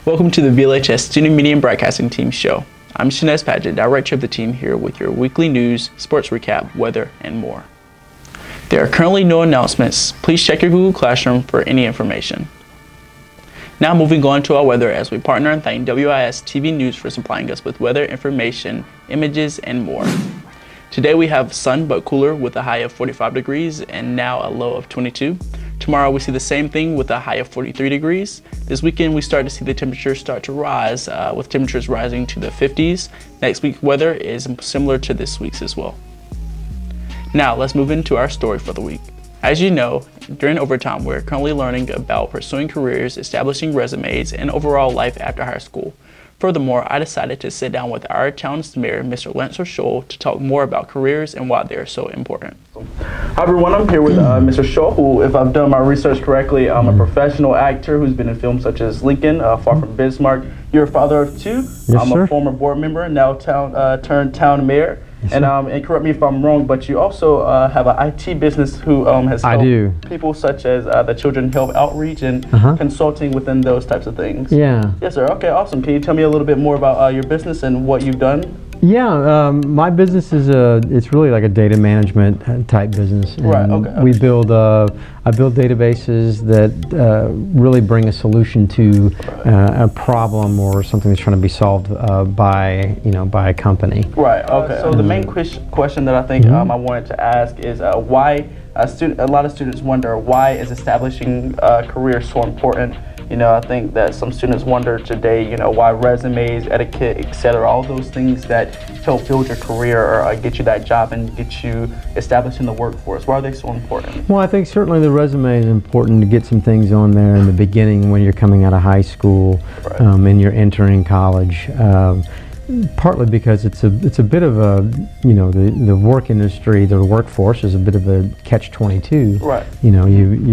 Welcome to the BLHS Student Media and Broadcasting Team show. I'm Shanez Padgett, director of the team, here with your weekly news, sports recap, weather, and more. There are currently no announcements. Please check your Google Classroom for any information. Now moving on to our weather, as we partner and thank WIS TV News for supplying us with weather information, images, and more. Today we have sun but cooler with a high of 45 degrees and now a low of 22. Tomorrow we see the same thing with a high of 43 degrees. This weekend we start to see the temperatures start to rise, with temperatures rising to the 50s. Next week's weather is similar to this week's as well. Now let's move into our story for the week. As you know, during overtime we're currently learning about pursuing careers, establishing resumes, and overall life after high school. Furthermore, I decided to sit down with our town's mayor, Mr. Lance Scholl, to talk more about careers and why they are so important. Hi everyone, I'm here with Mr. Scholl, who, if I've done my research correctly, I'm a professional actor who's been in films such as Lincoln, Far From Bismarck. You're a father of two. Yes, I'm sir. a former board member, now turned town mayor. Yes, and correct me if I'm wrong, but you also have an IT business who has helped people such as the Children Health Outreach and consulting within those types of things. Yeah. Yes, sir. Okay, awesome. Can you tell me a little bit more about your business and what you've done? Yeah, my business is it's really like a data management type business. And right. Okay. We build I build databases that really bring a solution to a problem or something that's trying to be solved by a company. Right. Okay. So the main question that I think I wanted to ask is why a lot of students wonder, why is establishing a career so important? You know, I think that some students wonder today, you know, why resumes, etiquette, etc., all those things that help build your career or get you that job and get you established in the workforce. Why are they so important? Well, I think certainly the resume is important to get some things on there in the beginning when you're coming out of high school, right. And you're entering college. Partly because it's a bit of a, you know, the work industry, the workforce is a bit of a catch-22. Right. You know,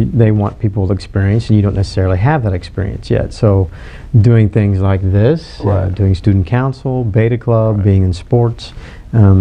they want people with experience, and you don't necessarily have that experience yet. So, doing things like this, right. Doing student council, beta club, right. Being in sports,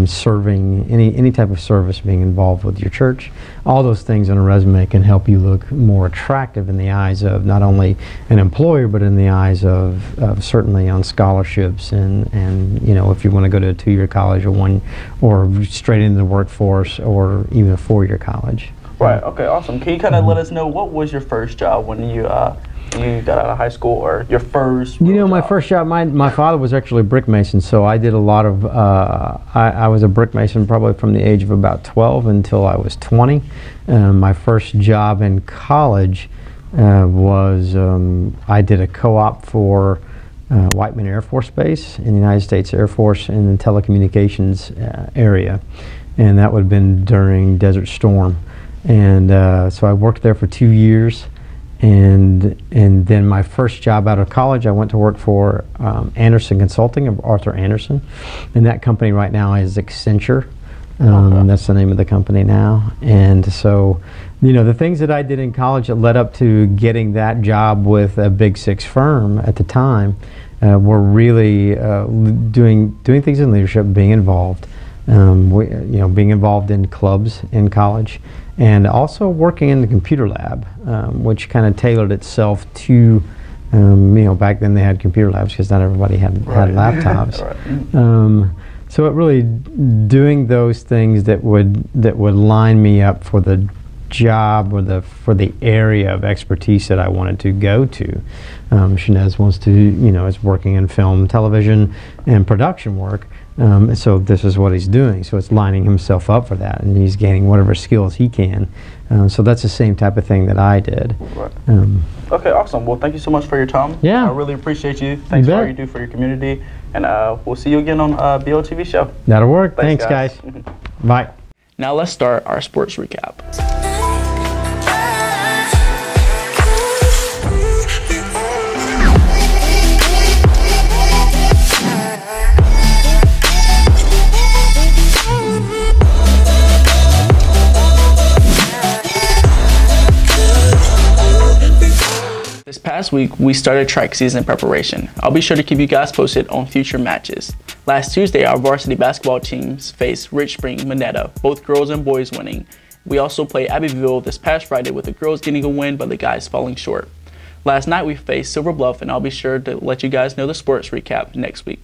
serving any type of service, being involved with your church, all those things on a resume can help you look more attractive in the eyes of not only an employer but in the eyes of certainly on scholarships and you know, if you want to go to a 2-year college or straight into the workforce or even a 4-year college. Right. Okay. Awesome. Can you kind of let us know what was your first job when you got out of high school, or your first? You know, my first job, my father was actually a brick mason, so I did a lot of, I was a brick mason probably from the age of about 12 until I was 20. My first job in college was, I did a co-op for Whiteman Air Force Base in the United States Air Force in the telecommunications area, and that would have been during Desert Storm. And so I worked there for 2 years. And then my first job out of college, I went to work for Anderson Consulting of Arthur Anderson, and that company right now is Accenture. That's the name of the company now. And so, you know, the things that I did in college that led up to getting that job with a Big Six firm at the time were really doing things in leadership, being involved. Being involved in clubs in college, and also working in the computer lab, which kind of tailored itself to, you know, back then they had computer labs because not everybody had laptops. Right. So it really doing those things that would line me up for the job or for the area of expertise that I wanted to go to. Shanez wants to, you know, is working in film, television, and production work. So this is what he's doing. So it's lining himself up for that, and he's gaining whatever skills he can. So that's the same type of thing that I did. Right. Okay, awesome. Well, thank you so much for your time. Yeah. I really appreciate you. Thanks for all you do for your community. And we'll see you again on BLTV show. That'll work. Thanks guys. Bye. Now let's start our sports recap. This past week, we started track season preparation. I'll be sure to keep you guys posted on future matches. Last Tuesday, our varsity basketball teams faced Rich Spring Monetta, both girls and boys winning. We also played Abbeville this past Friday with the girls getting a win, but the guys falling short. Last night we faced Silver Bluff, and I'll be sure to let you guys know the sports recap next week.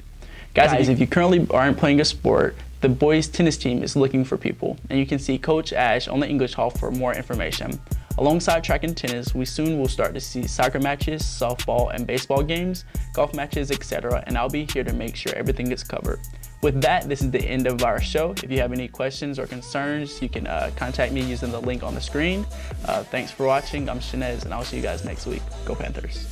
Guys, if you currently aren't playing a sport, the boys tennis team is looking for people, and you can see Coach Ash on the English Hall for more information. Alongside track and tennis, we soon will start to see soccer matches, softball and baseball games, golf matches, etc., and I'll be here to make sure everything gets covered. With that, this is the end of our show. If you have any questions or concerns, you can contact me using the link on the screen. Thanks for watching. I'm Shanez, and I'll see you guys next week. Go Panthers.